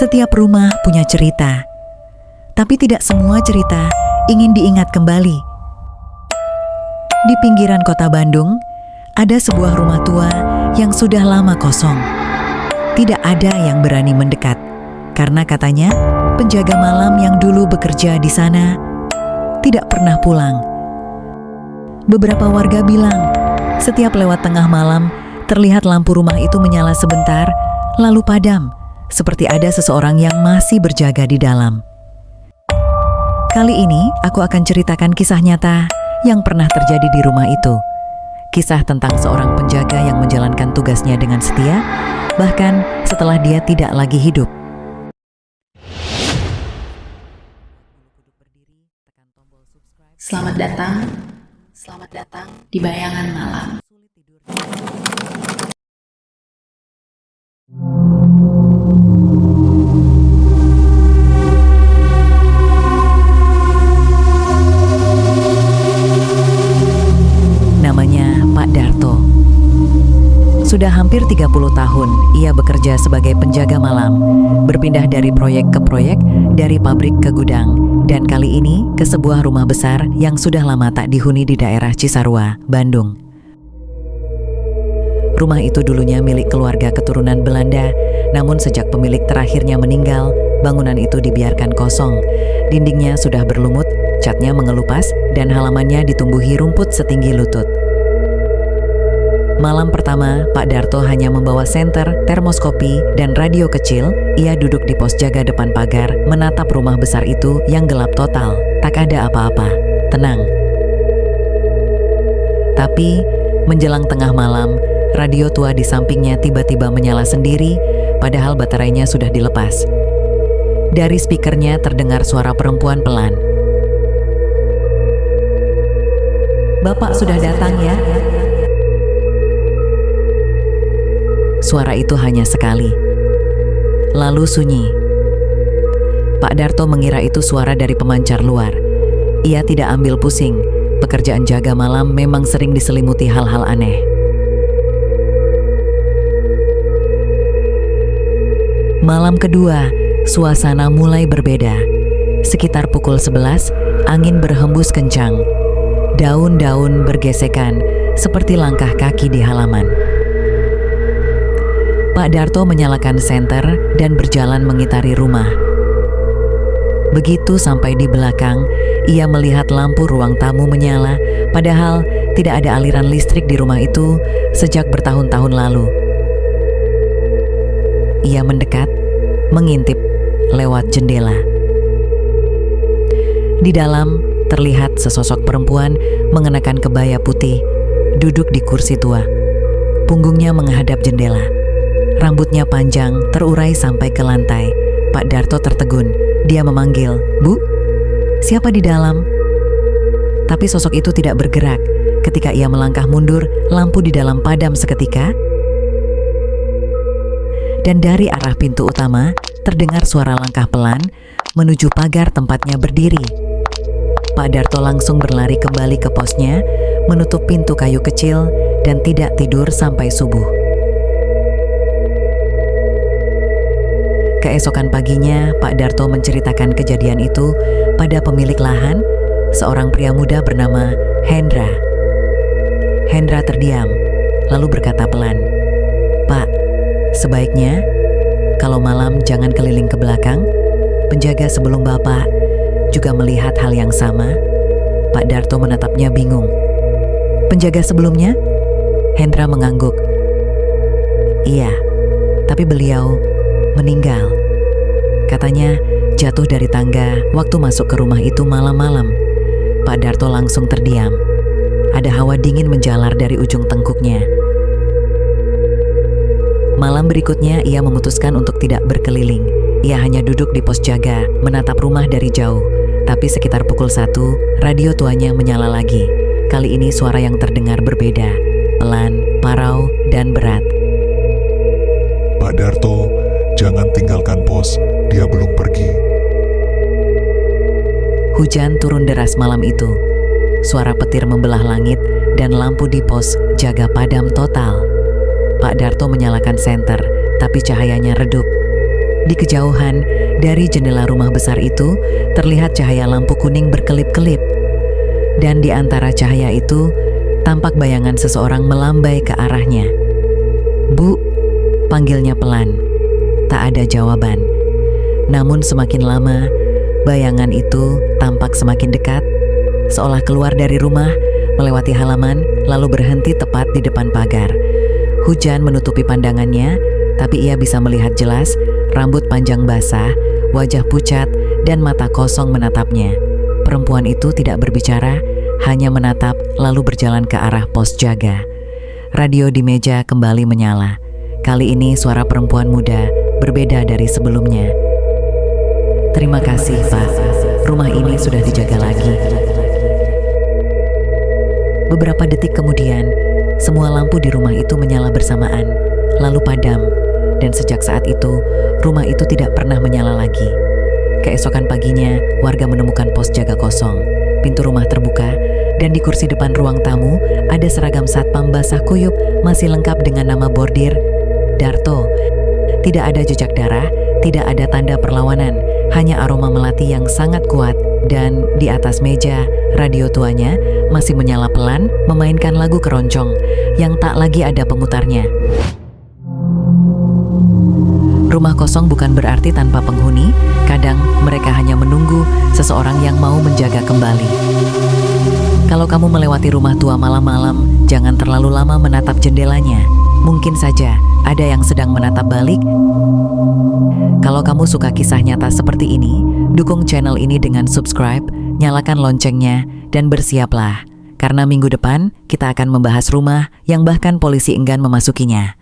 Setiap rumah punya cerita, tapi tidak semua cerita ingin diingat kembali. Di pinggiran kota Bandung, ada sebuah rumah tua yang sudah lama kosong. Tidak ada yang berani mendekat, karena katanya penjaga malam yang dulu bekerja di sana tidak pernah pulang. Beberapa warga bilang, setiap lewat tengah malam, terlihat lampu rumah itu menyala sebentar, lalu padam, seperti ada seseorang yang masih berjaga di dalam. Kali ini, aku akan ceritakan kisah nyata yang pernah terjadi di rumah itu. Kisah tentang seorang penjaga yang menjalankan tugasnya dengan setia, bahkan setelah dia tidak lagi hidup. Selamat datang di Bayangan Malam. Namanya Pak Darto. Sudah hampir 30 tahun ia bekerja sebagai penjaga malam, berpindah dari proyek ke proyek, dari pabrik ke gudang, dan kali ini ke sebuah rumah besar yang sudah lama tak dihuni di daerah Cisarua, Bandung. Rumah itu dulunya milik keluarga keturunan Belanda, namun sejak pemilik terakhirnya meninggal, bangunan itu dibiarkan kosong. Dindingnya sudah berlumut, catnya mengelupas, dan halamannya ditumbuhi rumput setinggi lutut. Malam pertama, Pak Darto hanya membawa senter, termoskopi, dan radio kecil. Ia duduk di pos jaga depan pagar, menatap rumah besar itu yang gelap total. Tak ada apa-apa, tenang. Tapi, menjelang tengah malam, radio tua di sampingnya tiba-tiba menyala sendiri, padahal baterainya sudah dilepas. Dari speakernya terdengar suara perempuan pelan. "Bapak sudah datang ya?" Suara itu hanya sekali, lalu sunyi. Pak Darto mengira itu suara dari pemancar luar. Ia tidak ambil pusing, pekerjaan jaga malam memang sering diselimuti hal-hal aneh. Malam kedua, suasana mulai berbeda. Sekitar pukul 11, angin berhembus kencang. Daun-daun bergesekan, seperti langkah kaki di halaman. Pak Darto menyalakan senter dan berjalan mengitari rumah. Begitu sampai di belakang, ia melihat lampu ruang tamu menyala, padahal tidak ada aliran listrik di rumah itu sejak bertahun-tahun lalu. Ia mendekat, mengintip lewat jendela. Di dalam terlihat sesosok perempuan mengenakan kebaya putih, duduk di kursi tua. Punggungnya menghadap jendela. Rambutnya panjang, terurai sampai ke lantai. Pak Darto tertegun. Dia memanggil, "Bu, siapa di dalam?" Tapi sosok itu tidak bergerak. Ketika ia melangkah mundur, lampu di dalam padam seketika. Dan dari arah pintu utama, terdengar suara langkah pelan menuju pagar tempatnya berdiri. Pak Darto langsung berlari kembali ke posnya, menutup pintu kayu kecil, dan tidak tidur sampai subuh. Keesokan paginya, Pak Darto menceritakan kejadian itu pada pemilik lahan, seorang pria muda bernama Hendra. Hendra terdiam, lalu berkata pelan, "Pak, sebaiknya kalau malam jangan keliling ke belakang. Penjaga sebelum Bapak juga melihat hal yang sama." Pak Darto menatapnya bingung. "Penjaga sebelumnya?" Hendra mengangguk. "Iya, tapi beliau meninggal. Katanya jatuh dari tangga waktu masuk ke rumah itu malam-malam." Pak Darto langsung terdiam. Ada hawa dingin menjalar dari ujung tengkuknya. Malam berikutnya ia memutuskan untuk tidak berkeliling. Ia hanya duduk di pos jaga, menatap rumah dari jauh. Tapi sekitar pukul 1, radio tuanya menyala lagi. Kali ini suara yang terdengar berbeda, pelan, parau, dan berat. "Pak Darto, jangan tinggalkan pos, dia belum pergi." Hujan turun deras malam itu. Suara petir membelah langit dan lampu di pos jaga padam total. Pak Darto menyalakan senter, tapi cahayanya redup. Di kejauhan, dari jendela rumah besar itu, terlihat cahaya lampu kuning berkelip-kelip. Dan di antara cahaya itu, tampak bayangan seseorang melambai ke arahnya. "Bu," panggilnya pelan. Tak ada jawaban. Namun semakin lama, bayangan itu tampak semakin dekat, seolah keluar dari rumah, melewati halaman, lalu berhenti tepat di depan pagar. Hujan menutupi pandangannya, tapi ia bisa melihat jelas rambut panjang basah, wajah pucat, dan mata kosong menatapnya. Perempuan itu tidak berbicara, hanya menatap lalu berjalan ke arah pos jaga. Radio di meja kembali menyala. Kali ini suara perempuan muda berbeda dari sebelumnya. "Terima kasih, Pak. Rumah ini sudah dijaga lagi." Beberapa detik kemudian, semua lampu di rumah itu menyala bersamaan, lalu padam. Dan sejak saat itu, rumah itu tidak pernah menyala lagi. Keesokan paginya, warga menemukan pos jaga kosong. Pintu rumah terbuka, dan di kursi depan ruang tamu ada seragam satpam basah kuyup masih lengkap dengan nama bordir Darto. Tidak ada jejak darah, tidak ada tanda perlawanan, hanya aroma melati yang sangat kuat. Dan di atas meja, radio tuanya masih menyala pelan, memainkan lagu keroncong yang tak lagi ada pemutarnya. Rumah kosong bukan berarti tanpa penghuni, kadang mereka hanya menunggu seseorang yang mau menjaga kembali. Kalau kamu melewati rumah tua malam-malam, jangan terlalu lama menatap jendelanya. Mungkin saja ada yang sedang menatap balik. Kalau kamu suka kisah nyata seperti ini, dukung channel ini dengan subscribe, nyalakan loncengnya, dan bersiaplah. Karena minggu depan kita akan membahas rumah yang bahkan polisi enggan memasukinya.